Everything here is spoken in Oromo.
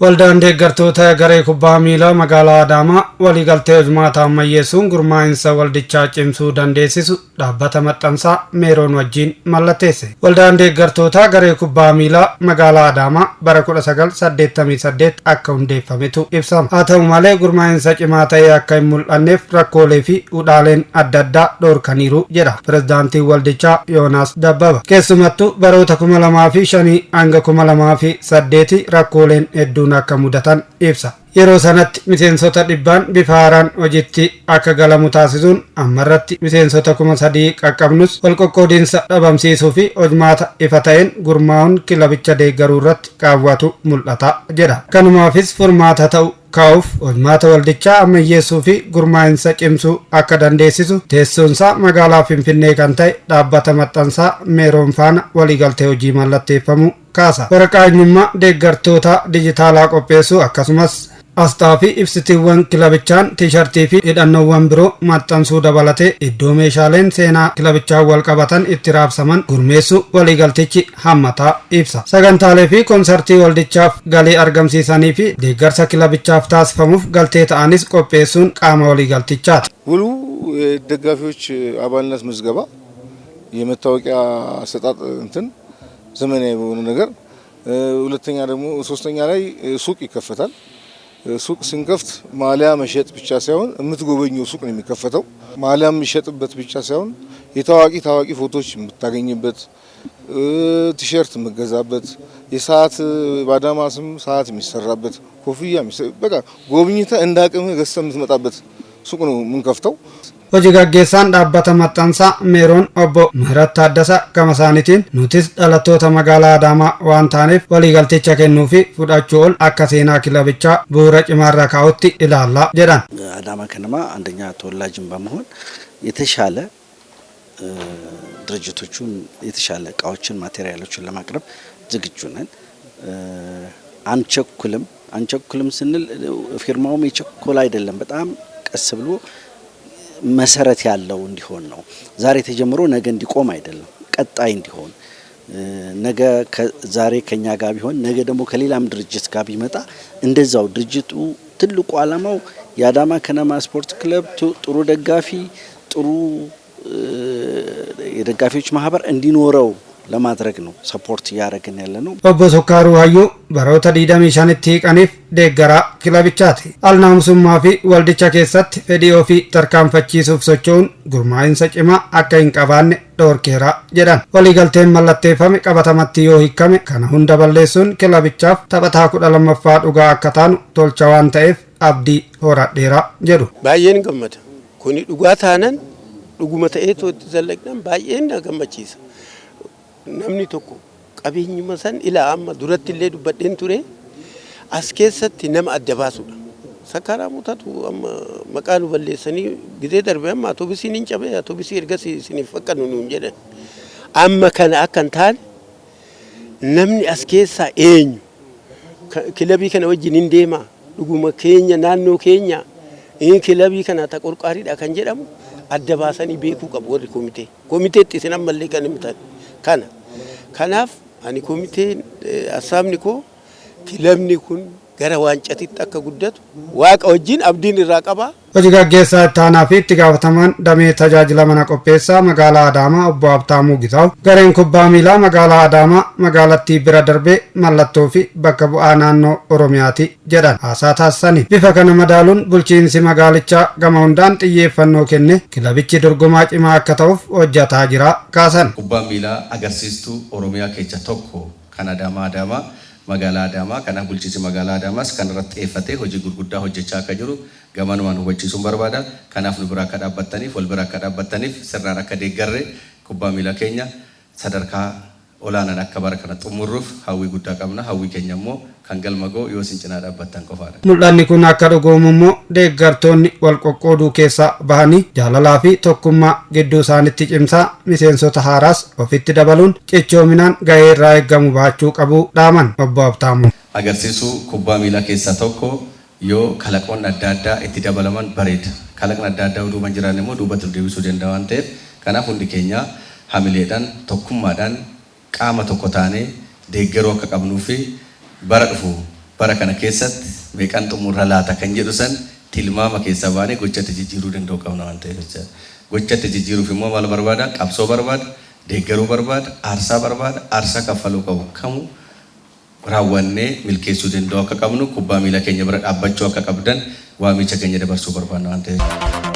Waldaan deeggartoota garee kubbaa miilaa magaalaa Adaamaa waliigaltee hojmaata ammayyeessuun gurmaa'insa waldichaa cimsuu dandeessisu dhaabbata maxxansaa Meeroon wajjin mallatteesse. Waldaan deeggartoota garee kubbaa miilaa magaalaa Adaamaa bara 1988 akka hundeeffametu ibsama. Haa ta'u malee gurmaa'insa cimaa ta'e akka hin mul'anneef rakkoolee fi hudhaaleen adda addaa dhoorkaniiru jedha pirezidaantiin waldichaa Yoonaas Dabbaba. Keessumattuu baroota 2005 hanga 2008 rakkooleen hedduu akka mudatan ibsa. Yeroo sanatti miseensota dhibbaan bifa haaraan hojiitti akka galamu taasisuun ammarratti miseensota 3,000 qaqqabnus walqoqqoodinsa dhabamsiisuu fi hojmaata ifa ta'een gurmaa'uun kilabicha deeggaruu irratti qaawwatu mul'ata jedha. Kanumaafis furmaata ta'u kaa'uuf hojmaata waldichaa ammayyeessuu fi gurmaa'insa cimsuu akka dandeessisu teessoonsaa magaalaa Finfinnee kan ta'e dhaabbata maxxansaa Meeroon faana waliigaltee hojii mallatteeffamuu kaasa. Waraqaa eenyummaa deeggartoota dijitaalaa qopheessuu akkasumas asxaa fi ibsitiiwwan kilabichaan tiishartii fi hidhannoowwan biroo maxxansuu dabalatee iddoo meeshaaleen seenaa kilabichaa wal qabatan itti raabsaman gurmeessuu waliigaltichi hammataa ibsa. Sagantaalee fi konsartii waldichaaf galii argamsiisanii fi deeggarsa kilabichaaf taasifamuuf galtee ta'anis qopheessuun qaama waliigaltichaati. ውሉ ደጋፊዎች አባልነት ምዝገባ የመታወቂያ አሰጣጥ እንትን ዘመናዊ በሆነ ነገር ሁለተኛ ደግሞ ሶስተኛ ላይ ሱቅ ይከፈታል። ሱቅ ስንከፍት ማሊያ መሸጥ ብቻ ሳይሆን የምትጎበኙ ሱቅ ነው የሚከፈተው። ማሊያ የሚሸጥበት ብቻ ሳይሆን የታዋቂ ፎቶዎች የምታገኝበት ቲሸርት የምትገዛበት የሰዓት ባዳማ ስም ሰዓት የሚሰራበት ኮፍያ በቃ ጎብኝተህ እንዳቅምህ ገዝተህ የምትመጣበት ሱቅ ነው የምንከፍተው። Hojii gaggeessaan dhaabbata maxxansaa Meeroon obbo ምህረት Taaddasaa gama isaaniitiin nutis dhalattoota magaalaa Adaamaa waan taaneef waliigalticha kennuu fi fudhachuu ol akka seenaa kilabichaa bu'uura cimaarra kaa'utti ilaallaa jedhan. አዳማ ከነማ አንደኛ ተወላጅን በመሆን የተሻለ ድርጅቶቹን የተሻለ እቃዎችን ማቴሪያሎችን ለማቅረብ ዝግጁ ነን። አንቸኩልም ስንል ፊርማውም የቸኮል አይደለም። በጣም ቀስ ብሎ መሰረት ያለው እንዲሆን ነው። ዛሬ ተጀምሮ ነገ እንዲቆም አይደለም፣ ቀጣይ እንዲሆን ነገ ዛሬ ከኛ ጋር ቢሆን ነገ ደግሞ ከሌላም ድርጅት ጋር ቢመጣ እንደዛው ድርጅቱ ትልቁ ዓላማው የአዳማ ከነማ ስፖርት ክለብ ጥሩ ደጋፊ ጥሩ የደጋፊዎች ማህበር እንዲኖረው ለማድረግ ነው ሰፖርት ያደረግን ያለነው። ኦቦ ሶካሩ ሀዩ baroota 25tti hiiqaniif deeggaraa kilabichaati. Alnaamsummaa fi waldicha keessatti fedhii ofii tarkaanfachiisuuf socho'uun gurmaa'insa cimaa akka hin qabaanne dhoorkeera jedhan. Waliigalteen mallatteeffame qabatamatti yoo hiikame kana hunda balleessuun kilabichaaf taphataa 12ffaa dhugaa akka taanu tolcha waan ta'eef abdii horadheera jedhu. Baay'een gammada. Kuni dhugaa taanan dhuguma ta'eetoo itti zallaqnan baay'een na gammachiisa. Namni tokko qabeenyuma san ilaa amma duratti illee dubbadheen ture as keessatti nama adda baasudha. Sakkaraa mutatu amma maqaa nu balleessanii gizee darbe amma atoobisiin hin cabe atoobisii ergas isiniif fakkannu nuun jedhan. Amma kana akka hin taane namni as keessaa eenyu kilabii kana wajjin hin deema dhuguma keenya naannoo keenya kilabii kana ta qorqaariidha kan jedhamu adda baasanii beekuu qabu warri komitee. Komiteetti isin ammallee kan himtan kana. Kanaaf ani komiteen asaabni koo kilabni kun gara waancatitti akka guddatu waaqa wajjin abdiin irraa qaba. Hojii gaggeessaa itti aanaa fi itti gaafatamaan damee tajaajila mana qopheessaa magaalaa Adaamaa obbo Habtaamuu Gitaaw gareen kubbaa miilaa magaalaa Adaamaa magaalattii bira darbee mallattoo fi bakka bu'aa naannoo Oromiyaati jedhan haasaa taasisanii. Bifa kana madaaluun bulchiinsi magaalichaa gama hundaan xiyyeeffannoo kenne kilabichi dorgomaa cimaa akka ta'uuf hojjataa jira kaasan. Kubbaa miilaa agarsiistuu Oromiyaa keessa tokko kan Adaamaa magaalaa Adaamaa kana bulchiinsi magaalaa Adaamaas kan irratti xiyyeeffatee hojii gurguddaa hojjechaa akka jiru gamanumaan hubachiisuun barbaada. Kanaaf nu bira akka dhaabbattaniif wal bira akka dhaabbattaniif sirnaan akka deeggarre kubbaa miilaa keenya sadarkaa olaanaan akka bara kana xumurruuf hawwii guddaa qabna. Hawwii keenya immoo kan galma ga'u yoo isin cinaa dhaabbattan qofaadha. Mul'anni kun akka dhugoomu immoo deeggartoonni wal qoqqooduu keessaa bahanii jaalalaa fi tokkummaa gidduu isaanitti cimsaa miseensota haaraas ofitti dabaluun cichoominaan gahee irraa eeggamu baachuu qabu dhaaman obbo Habtaamuu. Agarsiisuu kubbaa miilaa keessaa tokko yoo kalaqoonni adda addaa itti dabalaman bareeda. Kalaqni adda addaa duuba jiran immoo duubatti deebisuu danda'a waan ta'eef kanaaf hundi keenya hamileedhaan tokkummaadhaan qaama tokko taanee deeggaruu akka qabnuu fi bara dhufu bara kana keessatti meeqan xumurra laata kan jedhu san tilmaama keessa baanee gochatti jijjiiruu danda'u qabna waan ta'eef jecha. Gochatti jijjiiruuf immoo maal barbaada? Qabsoo barbaada, deeggaruu barbaada, aarsaa kaffaluu qabu kamuu raawwannee milkeessuu danda'u akka qabnu kubbaa miila keenya bira dhaabbachuu akka qabdan waamicha keenya dabarsuu barbaadna waan ta'eef.